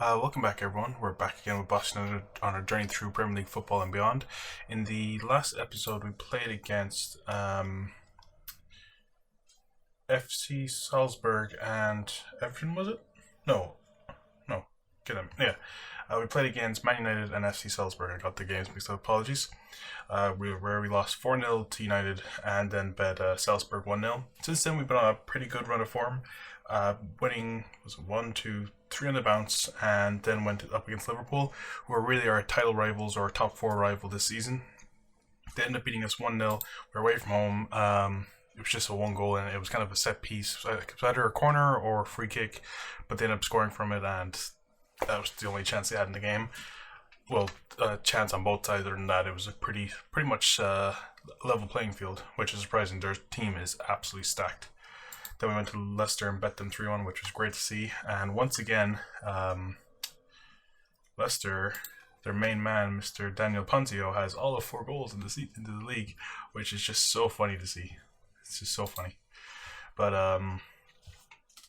Welcome back, everyone. We're back again with Boston on our journey through Premier League football and beyond. In the last episode, we played against FC Salzburg and Everton, was it? No, no, get them. Yeah. We played against Man United and FC Salzburg. I got the games mixed up. Apologies. We lost 4-0 to United and then bet Salzburg 1-0. Since then, we've been on a pretty good run of form. Winning was 1, 2, 3 on the bounce, and then went up against Liverpool, who are really our title rivals or top four rival this season. They ended up beating us 1-0. We're away from home. It was just a one goal, and it was kind of a set piece. It was either a corner or a free kick, but they ended up scoring from it, and that was the only chance they had in the game. Well, a chance on both sides. Other than that, it was a pretty much level playing field, which is surprising. Their team is absolutely stacked. Then we went to Leicester and bet them 3-1, which was great to see. And once again, Leicester, their main man, Mr. Daniel Ponzio, has all of 4 goals into the league, which is just so funny to see. It's just so funny. But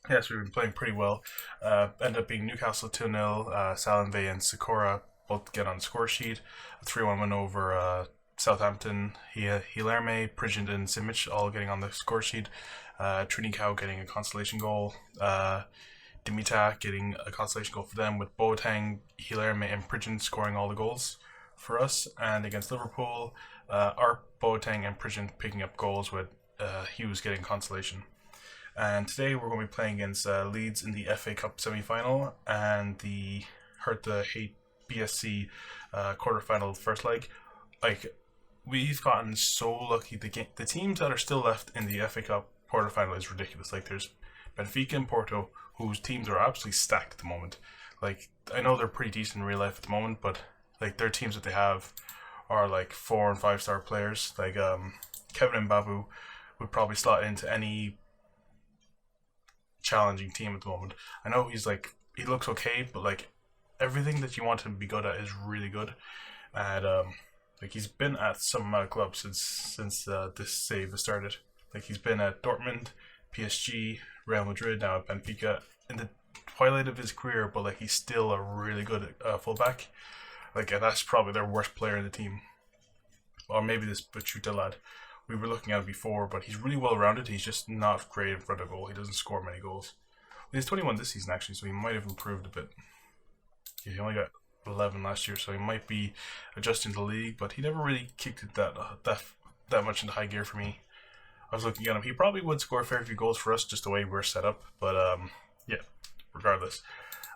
yes, we've been playing pretty well. Ended up being Newcastle 2-0. Salenve and Sikora both get on the score sheet. A 3-1 win over Southampton. Hilarme, Prigent, and Simic all getting on the score sheet. Trini Cow getting a consolation goal. Dimita getting a consolation goal for them, with Boateng, Hilarme, and Prigent scoring all the goals for us. And against Liverpool, Arp, Boateng, and Prigent picking up goals, with Hughes getting consolation. And today we're going to be playing against Leeds in the FA Cup semi-final and the Hertha Hate BSC quarter-final first leg. We've gotten so lucky. The teams that are still left in the FA Cup quarter-final is ridiculous. There's Benfica and Porto, whose teams are absolutely stacked at the moment. I know they're pretty decent in real life at the moment, but their teams that they have are 4 and 5 star players. Kevin Mbabu would probably slot into any challenging team at the moment. I know he looks okay, but everything that you want him to be good at is really good. And he's been at some amount of clubs since this save has started. He's been at Dortmund, PSG, Real Madrid, now at Benfica in the twilight of his career, but he's still a really good fullback. And that's probably their worst player in the team. Or maybe this Bachuta lad. We were looking at it before, but he's really well rounded. He's just not great in front of goal. He doesn't score many goals. He's 21 this season actually, so he might have improved a bit. Yeah, he only got 11 last year, so he might be adjusting to the league, but he never really kicked it that much into high gear for me. I was looking at him. He probably would score a fair few goals for us, just the way we're set up. But yeah, regardless,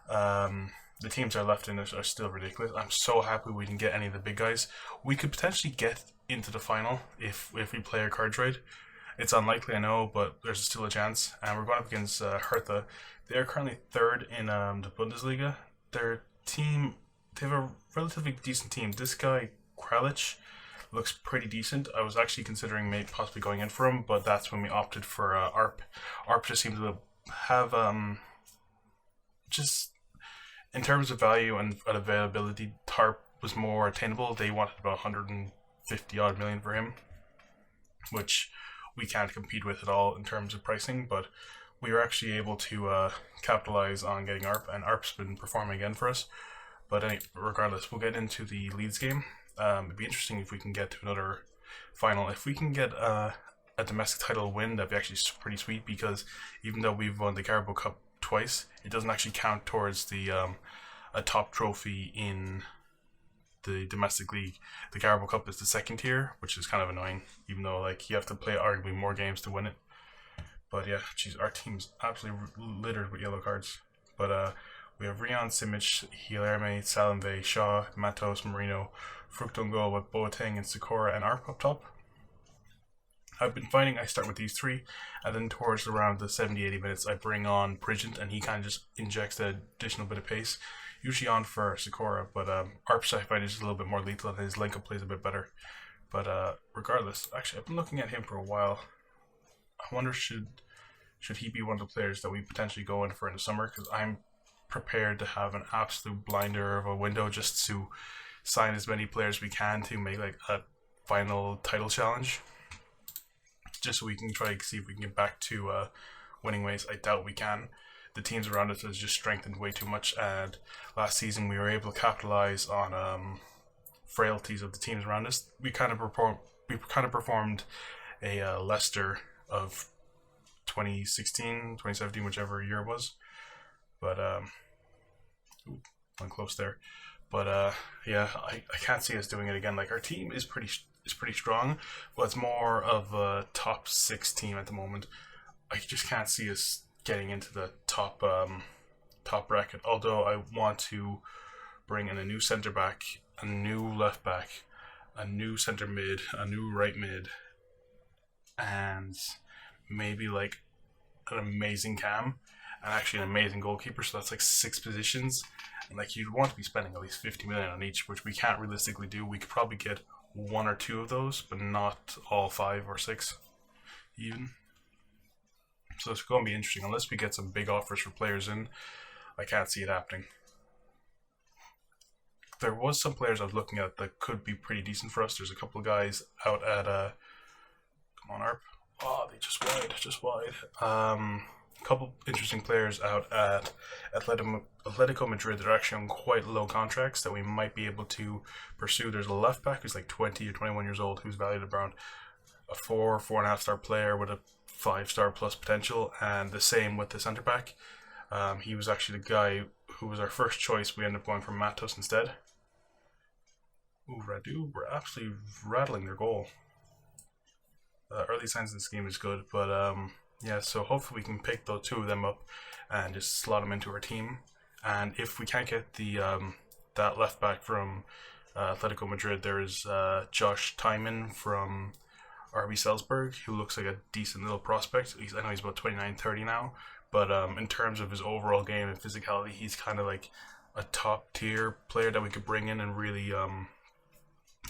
the teams that are left in are still ridiculous. I'm so happy we didn't get any of the big guys. We could potentially get into the final if we play our cards right. It's unlikely, I know, but there's still a chance. And we're going up against Hertha. They are currently third in the Bundesliga. Their team, they have a relatively decent team. This guy Kralic looks pretty decent. I was actually considering maybe possibly going in for him, but that's when we opted for Arp. Arp just seems to have just in terms of value and availability, Tarp was more attainable. They wanted about 150 odd million for him, which we can't compete with at all in terms of pricing, but we were actually able to capitalize on getting Arp, and Arp's been performing again for us. But anyway, regardless, we'll get into the Leeds game. It'd be interesting if we can get to another final. If we can get a domestic title win, that'd be actually pretty sweet, because even though we've won the Carabao Cup twice, it doesn't actually count towards the a top trophy in the domestic league. The Carabao Cup is the second tier, which is kind of annoying, even though you have to play arguably more games to win it. But yeah, our team's absolutely littered with yellow cards. But we have Rion, Simic, Hilarme, Salenve, Shaw, Matos, Marino, Fructongo with Boateng and Sikora and Arp up top. I've been finding I start with these 3, and then towards around the 70-80 minutes I bring on Prigent, and he kind of just injects the additional bit of pace. Usually on for Sikora, but Arp's I find is a little bit more lethal, and his link-up plays a bit better. But regardless, actually I've been looking at him for a while. I wonder should he be one of the players that we potentially go in for in the summer, because I'm prepared to have an absolute blinder of a window just to sign as many players as we can to make a final title challenge, just so we can try to see if we can get back to winning ways. I doubt we can. the teams around us has just strengthened way too much. And last season we were able to capitalize on frailties of the teams around us. We kind of performed a Leicester of 2016, 2017, whichever year it was. But went close there. But yeah, I can't see us doing it again. Like, our team is pretty strong, but it's more of a top 6 team at the moment. I just can't see us getting into the top bracket. Although I want to bring in a new centre back, a new left back, a new centre mid, a new right mid, and maybe like an amazing cam and actually an amazing goalkeeper. So that's like 6 positions, and like, you'd want to be spending at least 50 million on each, which we can't realistically do. We could probably get 1 or 2 of those, but not all 5 or 6 even. So it's going to be interesting. Unless we get some big offers for players in, I can't see it happening. There was some players I was looking at that could be pretty decent for us. There's a couple of guys out at come on, Arp. Oh, they just wide. A couple interesting players out at Atletico Madrid that are actually on quite low contracts that we might be able to pursue. There's a left back who's like 20 or 21 years old, who's valued around a 4.5 star player with a 5-star plus potential, and the same with the centre back. He was actually the guy who was our first choice. We ended up going for Matos instead. Ooh, Radu, we're absolutely rattling their goal. Early signs in this game is good, but yeah, so hopefully we can pick those 2 of them up and just slot them into our team. And if we can't get the that left back from Atletico Madrid, there is Josh Tymon from RB Salzburg, who looks like a decent little prospect. I know he's about 29, 30 now, but in terms of his overall game and physicality, he's kind of like a top tier player that we could bring in and really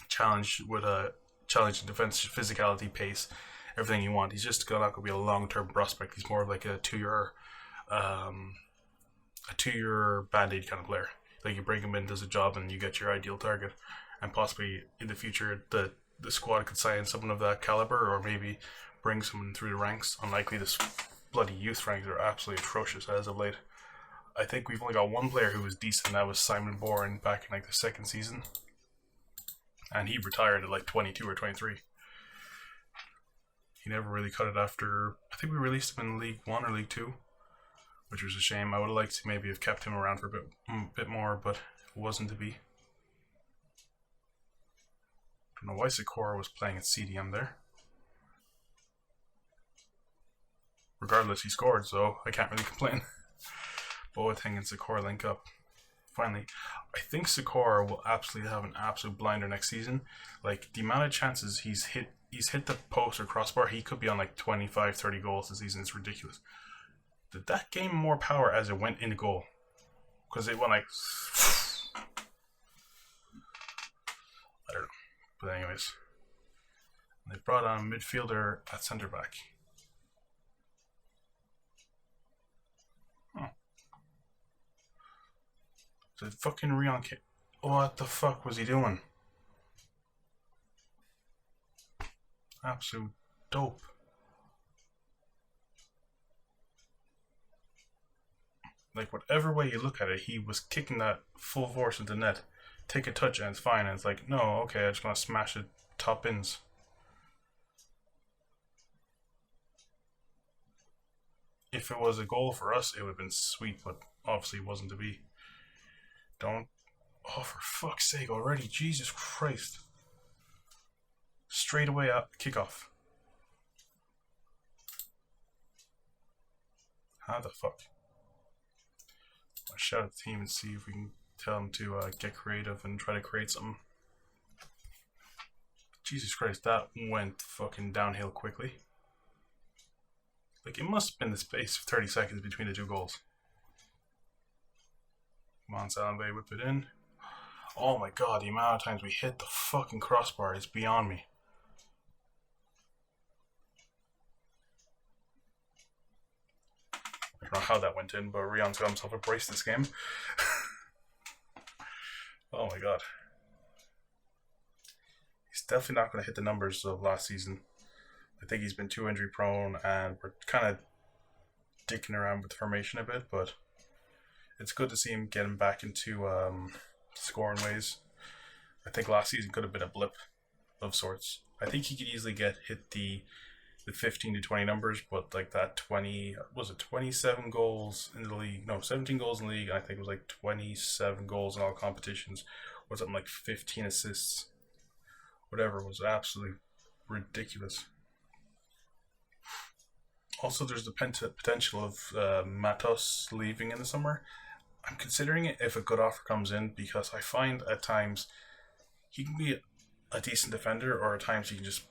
challenge in defense, physicality, pace, everything you want. He's just not going to be a long-term prospect. He's more of like a two-year band-aid kind of player. Like, you bring him in, does a job, and you get your ideal target. And possibly in the future, the squad could sign someone of that caliber, or maybe bring someone through the ranks. Unlikely. This bloody youth ranks are absolutely atrocious as of late. I think we've only got 1 player who was decent, and that was Simon Bourne back in like the 2nd season. And he retired at like 22 or 23. He never really cut it after. I think we released him in League 1 or League 2, which was a shame. I would have liked to maybe have kept him around for a bit more, but it wasn't to be. I don't know why Sikora was playing at CDM there. Regardless, he scored, so I can't really complain. Boateng and Sikora link up. Finally, I think Sikora will absolutely have an absolute blinder next season. Like, the amount of chances he's hit the post or crossbar, he could be on like 25, 30 goals this season. It's ridiculous. Did that gain more power as it went into goal? Because it went like... I don't know. But anyways, they brought on a midfielder at centre back. Huh. The fucking Rion kid. What the fuck was he doing? Absolute dope. Like, whatever way you look at it, he was kicking that full force into the net. Take a touch and it's fine. And it's like, no, okay, I just want to smash it top ins. If it was a goal for us, it would have been sweet, but obviously it wasn't to be. Don't. Oh, for fuck's sake already. Jesus Christ. Straight away up, kickoff. How the fuck? I'll shout at the team and see if we can tell them to get creative and try to create something. Jesus Christ, that went fucking downhill quickly. Like, it must have been the space of 30 seconds between the 2 goals. Come on, Salenbay, whip it in. Oh my god, the amount of times we hit the fucking crossbar is beyond me. I don't know how that went in, but Rion's got himself a brace this game. Oh my god. He's definitely not going to hit the numbers of last season. I think he's been too injury prone, and we're kind of dicking around with the formation a bit, but it's good to see him getting back into scoring ways. I think last season could have been a blip of sorts. I think he could easily hit the 15 to 20 numbers, but like that 27 goals in the league? No, 17 goals in the league. I think it was like 27 goals in all competitions, or something like 15 assists. Whatever, was absolutely ridiculous. Also, there's the potential of Matos leaving in the summer. I'm considering it if a good offer comes in, because I find at times he can be a decent defender, or at times he can just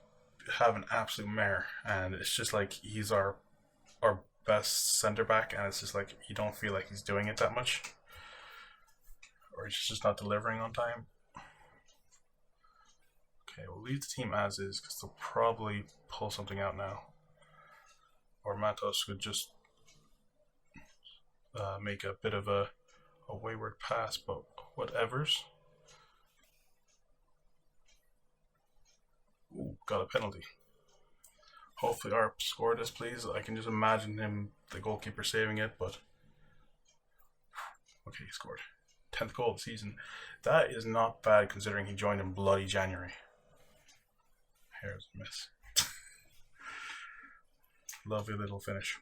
have an absolute mare, and it's just like he's our best centre back, and it's just like you don't feel like he's doing it that much, or he's just not delivering on time. Okay, we'll leave the team as is because they'll probably pull something out now, or Matos could just make a bit of a wayward pass, but whatever's. Ooh, got a penalty. Hopefully Arp scored this, please. I can just imagine him, the goalkeeper, saving it, but okay, he scored. 10th goal of the season. That is not bad considering he joined in bloody January. Here's a miss. Lovely little finish.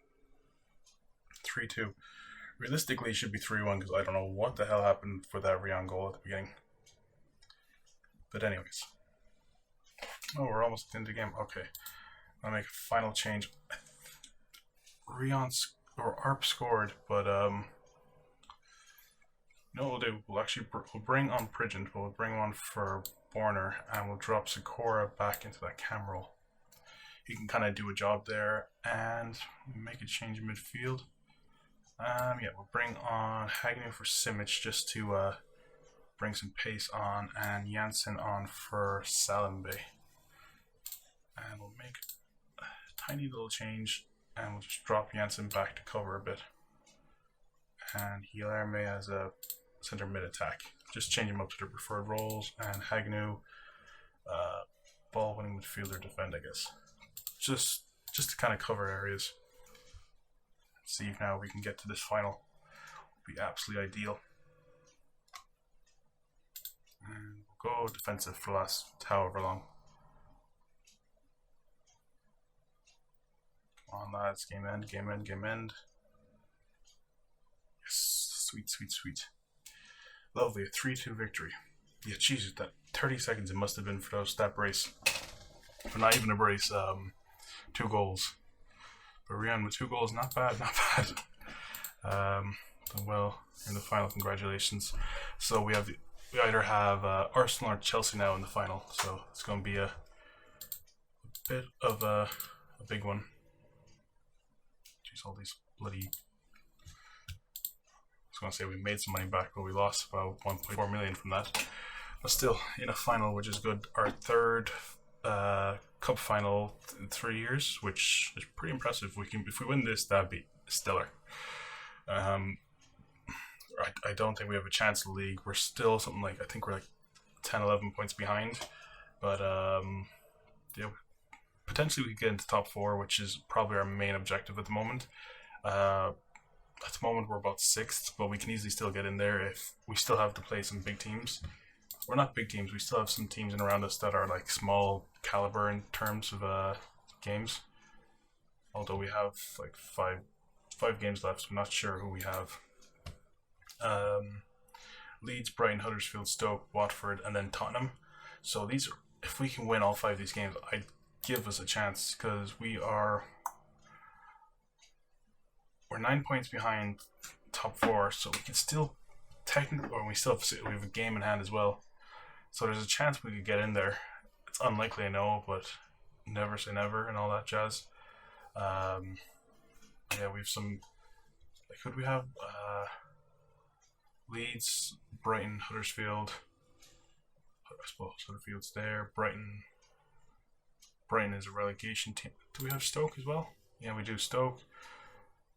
3-2. Realistically, it should be 3-1 because I don't know what the hell happened for that Rion goal at the beginning. But anyways. Oh, we're almost into the game. Okay. I'll make a final change. Arp scored, but no, we'll do. We'll bring on Pridgeon, but we'll bring him on for Borner, and we'll drop Sikora back into that cam role. He can kind of do a job there, and make a change in midfield. Yeah, we'll bring on Hagnew for Simic just to bring some pace on, and Janssen on for Salimbe. And we'll make a tiny little change, and we'll just drop Janssen back to cover a bit. And Guilherme as a center mid attack. Just change him up to their preferred roles, and Hagnew, ball winning midfielder defend, I guess. Just to kind of cover areas. See if now we can get to this final. Would be absolutely ideal. And we'll go defensive for the last however long. Come on, lads. Game end, game end, game end. Yes, sweet, sweet, sweet. Lovely, a 3-2 victory. Yeah, Jesus, that 30 seconds it must have been for that brace. But not even a brace, 2 goals. But Rian with 2 goals, not bad, not bad. Done well in the final, congratulations. So we either have Arsenal or Chelsea now in the final, so it's going to be a bit of a big one. Jeez, all these bloody... I was going to say we made some money back, but we lost about 1.4 million from that. But still, in a final, which is good. Our third cup final in 3 years, which is pretty impressive. If we win this, that'd be stellar. I don't think we have a chance in the league. We're still something like, I think we're like 10, 11 points behind. But yeah, potentially we could get into top 4, which is probably our main objective at the moment. At the moment we're about 6th, but we can easily still get in there if we still have to play some big teams. We're not big teams, we still have some teams in around us that are like small caliber in terms of games. Although we have like five games left, so I'm not sure who we have. Leeds, Brighton, Huddersfield, Stoke, Watford, and then Tottenham. So these are, if we can win all 5 of these games, I'd give us a chance, because we're 9 points behind top 4, so we can still technically, or we have a game in hand as well. So there's a chance we could get in there. It's unlikely, I know, but never say never and all that jazz. Yeah, we have some. Like, could we have Leeds, Brighton, Huddersfield? I suppose Huddersfield's there. Brighton is a relegation team. Do we have Stoke as well? Yeah, we do. Stoke.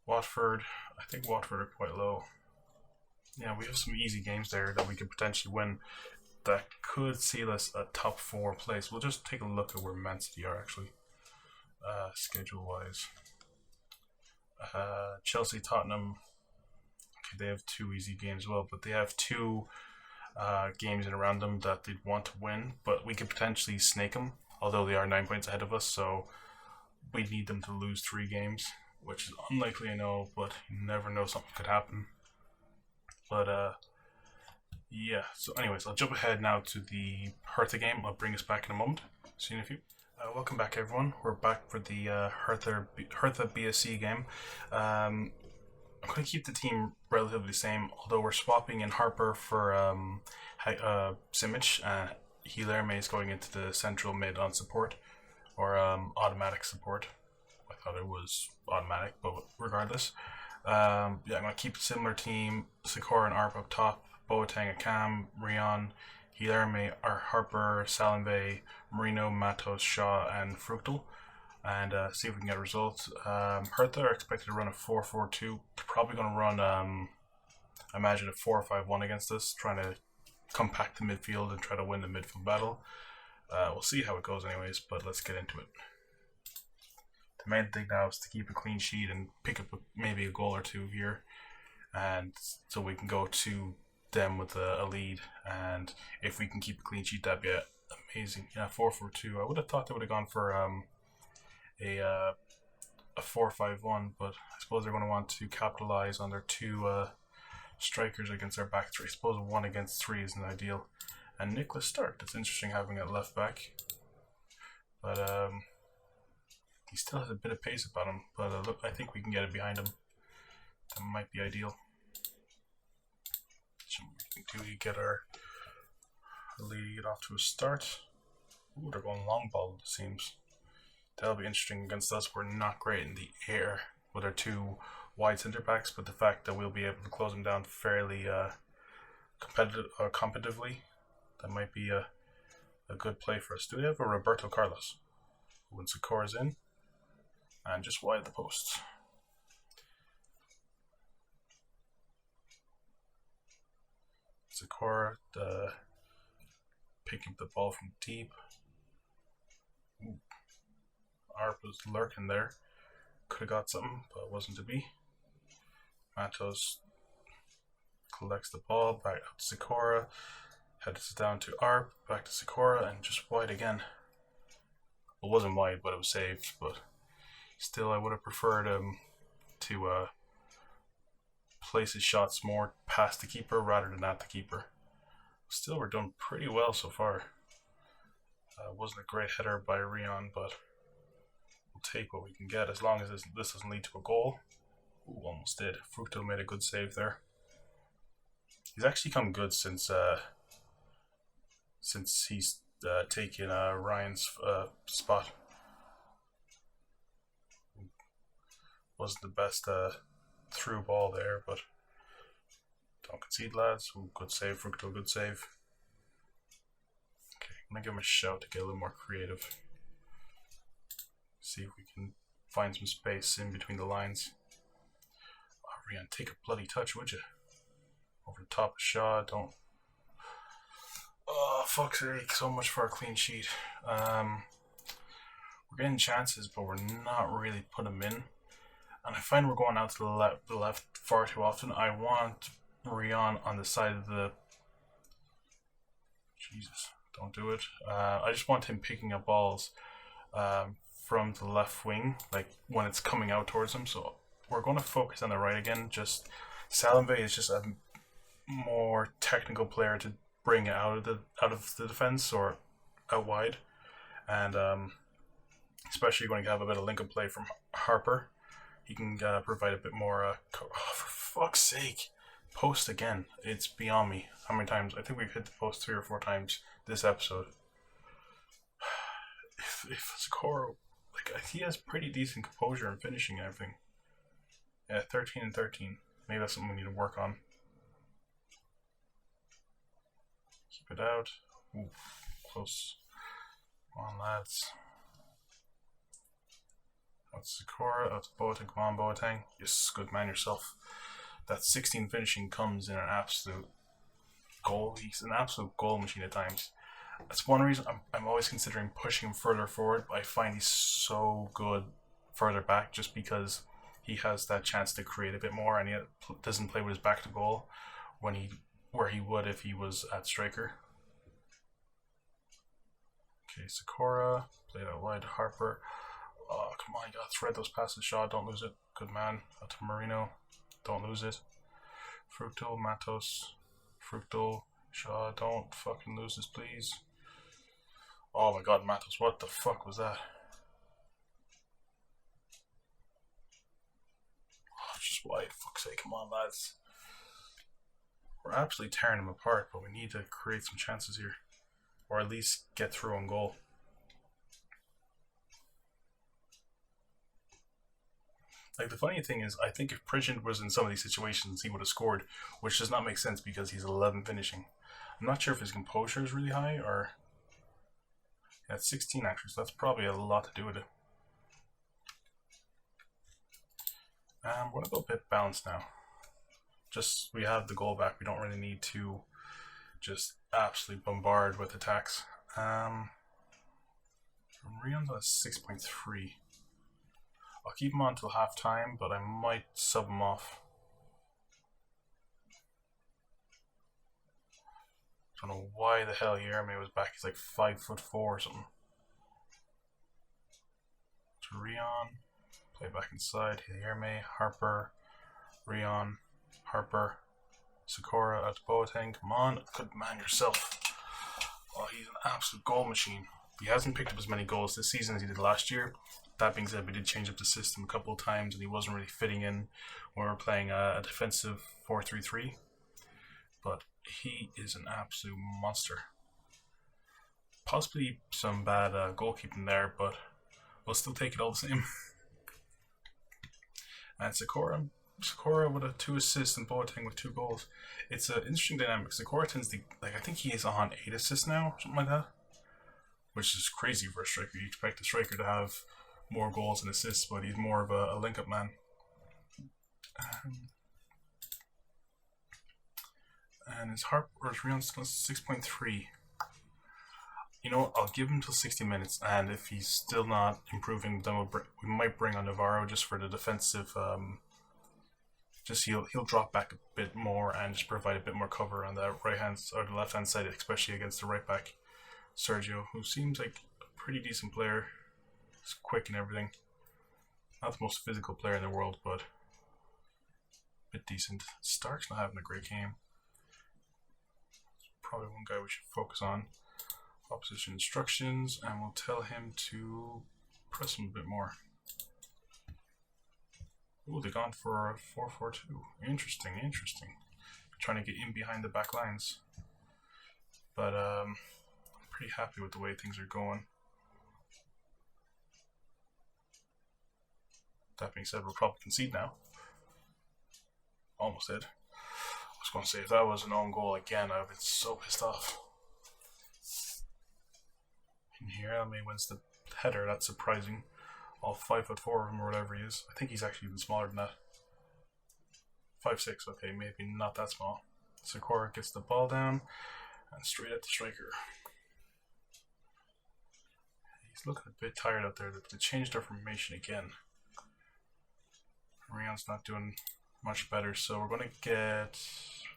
Watford, I think Watford are quite low. Yeah, we have some easy games there that we could potentially win that could seal us a top 4 place. We'll just take a look at where Man City are actually, schedule-wise. Chelsea, Tottenham. Okay, they have two easy games as well, but they have two games in around them that they'd want to win. But we could potentially snake them, although they are 9 points ahead of us. So we need them to lose 3 games, which is unlikely, I know, but you never know, something could happen. But yeah. So, anyways, I'll jump ahead now to the Hertha game. I'll bring us back in a moment. See you in a few. Welcome back, everyone. We're back for the Hertha BSC game. I'm going to keep the team relatively the same, although we're swapping in Harper for Simic. Hilerme is going into the central mid on support, or automatic support. I thought it was automatic, but regardless. I'm going to keep a similar team. Sikora and Arp up top, Boateng, Akam, Rion, Hilerme, Harper, Salimve, Marino, Matos, Shaw, and Fructal. And see if we can get results. Hertha are expected to run a 4-4-2. Probably going to run, I imagine, a 4-5-1 against us, trying to compact the midfield and try to win the midfield battle. We'll see how it goes anyways, but let's get into it. The main thing now is to keep a clean sheet and pick up maybe a goal or two here, and so we can go to them with a lead. And if we can keep a clean sheet, that'd be amazing. Yeah, 4-4-2. I would have thought they would have gone for a 4-5-1, but I suppose they're going to want to capitalize on their two strikers against our back three. I suppose 1 against 3 isn't ideal. And Nicholas Stark, that's interesting having it left back, but he still has a bit of pace about him. But look, I think we can get it behind him. That might be ideal. So do we get our lead off to a start? Ooh, they're going long ball, it seems. That'll be interesting against us. We're not great in the air with our 2 wide centre backs, but the fact that we'll be able to close them down fairly competitively, that might be a good play for us. Do we have a Roberto Carlos? When Sikora's in, and just wide the posts. Sikora picking up the ball from deep. Ooh. Arp was lurking there. Could have got something, but it wasn't to be. Matos collects the ball, back out to Sikora. Heads down to Arp, back to Sikora, and just wide again. It wasn't wide, but it was saved. But still, I would have preferred to place his shots more past the keeper rather than at the keeper. Still, we're doing pretty well so far. Wasn't a great header by Rion, but we'll take what we can get as long as this doesn't lead to a goal. Ooh, almost did. Fructal made a good save there. He's actually come good since he's taken Ryan's spot. Wasn't the best through ball there, but don't concede, lads. Ooh, good save, Fructal, good save. Okay, I'm gonna give him a shout to get a little more creative. See if we can find some space in between the lines. Oh, Rian, take a bloody touch, would you? Over the top of Shaw, don't. Oh, fuck's sake, so much for a clean sheet. We're getting chances, but we're not really putting them in. And I find we're going out to the left far too often. I want Rion on the side of the... Jesus, don't do it. I just want him picking up balls from the left wing, like when it's coming out towards him. So we're going to focus on the right again. Just Salimve is just a more technical player to bring it out of the defense or out wide, and especially when you have a bit of link-up play from Harper, he can provide a bit more. Oh, for fuck's sake! Post again. It's beyond me. How many times? I think we've hit the post 3 or 4 times this episode. If Sikora, like, he has pretty decent composure and finishing and everything. Yeah, 13 and 13. Maybe that's something we need to work on. Keep it out. Ooh, close. Come on, lads. That's Sikora. That's Boateng. Come on, Boateng. Yes, good man yourself. That 16 finishing comes in an absolute goal. He's an absolute goal machine at times. That's one reason I'm always considering pushing him further forward. But I find he's so good further back just because he has that chance to create a bit more, and he doesn't play with his back to goal where he would if he was at striker. Okay, Sakura played out wide. Harper. Oh, come on, you gotta thread those passes. Shaw, don't lose it. Good man. Out to Marino. Don't lose it. Fructo, Matos. Fructo, Shaw, don't fucking lose this, please. Oh my god, Matos, what the fuck was that? Oh, just wide, fuck's sake, come on, lads. We're absolutely tearing them apart, but we need to create some chances here. Or at least get through on goal. Like, the funny thing is, I think if Pridgeon was in some of these situations, he would have scored, which does not make sense because he's 11 finishing. I'm not sure if his composure is really high, or... Yeah, it's 16 actually, so that's probably a lot to do with it. We're going to go a bit balanced now. Just, we have the goal back, we don't really need to just absolutely bombard with attacks. Rion's at 6.3. I'll keep him on till half time, but I might sub him off. Don't know why the hell Yerme was back. He's like 5'4" or something. To Rion, play back inside. Yerme, Harper, Rion, Harper, Sakura out to Boateng. Come on, good man yourself. Oh, he's an absolute goal machine. He hasn't picked up as many goals this season as he did last year. That being said, we did change up the system a couple of times, and he wasn't really fitting in when we were playing a defensive 4-3-3. But he is an absolute monster. Possibly some bad goalkeeping there, but we'll still take it all the same. And Sakura with 2 assists and Boateng with 2 goals. It's an interesting dynamic. Sakura tends to, like, I think he is on 8 assists now, something like that. Which is crazy for a striker. You expect a striker to have more goals and assists, but he's more of a link-up man. And his Rion's 6.3. You know what, I'll give him till 60 minutes, and if he's still not improving, then we might bring on Navarro just for the defensive. Just he'll drop back a bit more and just provide a bit more cover on the right hand or the left hand side, especially against the right back Sergio, who seems like a pretty decent player. He's quick and everything. Not the most physical player in the world, but a bit decent. Stark's not having a great game. Probably one guy we should focus on. Opposition instructions, and we'll tell him to press him a bit more. Ooh, they've gone for a 4-4-2. Interesting. Trying to get in behind the back lines. But I'm pretty happy with the way things are going. That being said, we'll probably concede now. Almost did. I was going to say, if that was an own goal again, I would be so pissed off. And here, Elme wins the header. That's surprising. All 5'4" of him or whatever he is. I think he's actually even smaller than that. 5'6", okay, maybe not that small. Sakura gets the ball down and straight at the striker. He's looking a bit tired out there. They changed their formation again. Rion's not doing much better, so we're going to get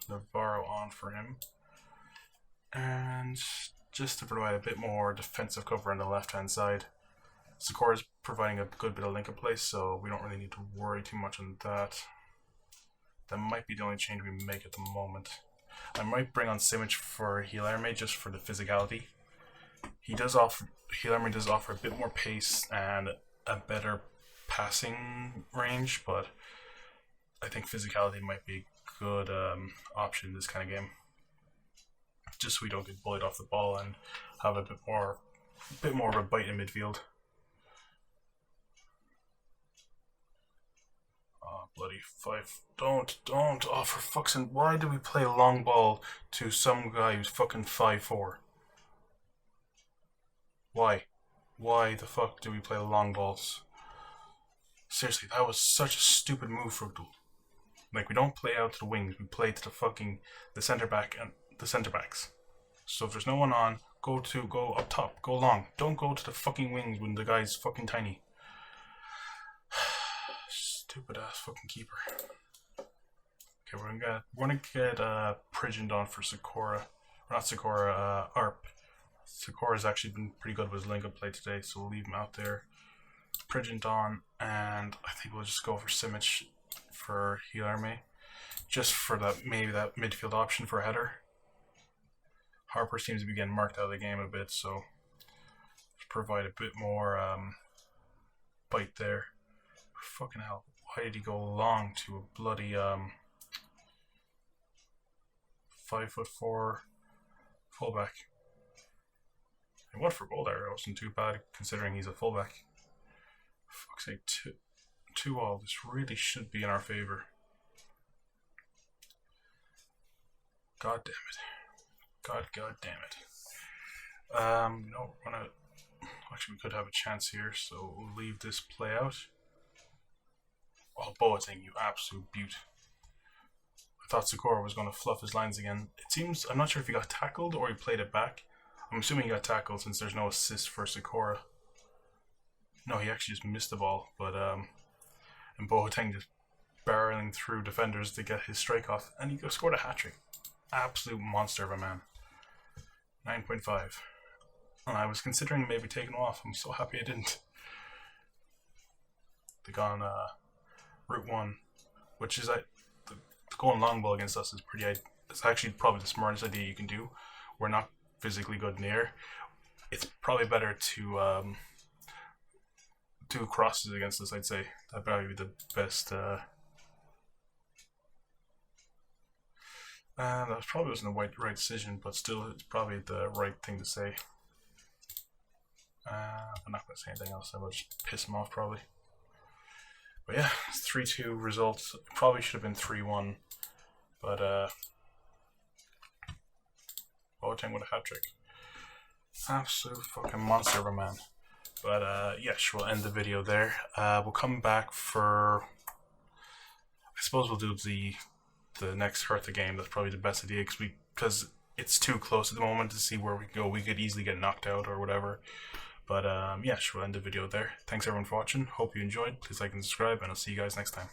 Navarro on for him. And just to provide a bit more defensive cover on the left-hand side. Sakura's providing a good bit of link-up play, so we don't really need to worry too much on that. That might be the only change we make at the moment. I might bring on Simic for Hilarme just for the physicality. Hilarme does offer a bit more pace and a better passing range, but I think physicality might be a good option in this kind of game. Just so we don't get bullied off the ball and have a bit more of a bite in midfield. Oh, bloody 5. Don't. Oh, for fuck's sake. Why do we play a long ball to some guy who's fucking 5'4"? Why? Why the fuck do we play long balls? Seriously, that was such a stupid move, Fructal. Like, we don't play out to the wings, we play to the centre back and the centre backs. So if there's no one on, go up top, go long. Don't go to the fucking wings when the guy's fucking tiny. Stupid ass fucking keeper. Okay, we're gonna get Prigent on for Sakura. Or not Sakura, Arp. Sakura's actually been pretty good with his link up play today, so we'll leave him out there. Prigent on, and I think we'll just go for Simic for heal army. Just for that, maybe that midfield option for a header. Harper seems to be getting marked out of the game a bit, so provide a bit more bite there. Fucking hell, why did he go long to a bloody 5'4" fullback? He went for goal there. It wasn't too bad considering he's a fullback. Fuck's sake, 2-2-all. This really should be in our favor. God damn it. God damn it. No, we're gonna. Actually, we could have a chance here, so we'll leave this play out. Oh, Boateng, you absolute beaut. I thought Sakura was going to fluff his lines again. It seems, I'm not sure if he got tackled or he played it back. I'm assuming he got tackled since there's no assist for Sakura. No, he actually just missed the ball, but and Boateng just barreling through defenders to get his strike off, and he scored a hat-trick. Absolute monster of a man. 9.5. And I was considering maybe taking him off. I'm so happy I didn't. They gone route 1, which is the going long ball against us is pretty. It's actually probably the smartest idea you can do. We're not physically good in the air. It's probably better to do crosses against us. I'd say that'd probably be the best. That probably wasn't the right decision, but still, it's probably the right thing to say. I'm not going to say anything else. I will just piss him off probably. But yeah, 3-2 results. It probably should have been 3-1, but Boateng with a hat trick. Absolute fucking monster of a man. But yeah, sure, we'll end the video there. We'll come back for. I suppose we'll do the next Hertha game. That's probably the best idea because it's too close at the moment to see where we go. We could easily get knocked out or whatever. But yeah, sure, we'll end the video there. Thanks everyone for watching. Hope you enjoyed. Please like and subscribe, and I'll see you guys next time.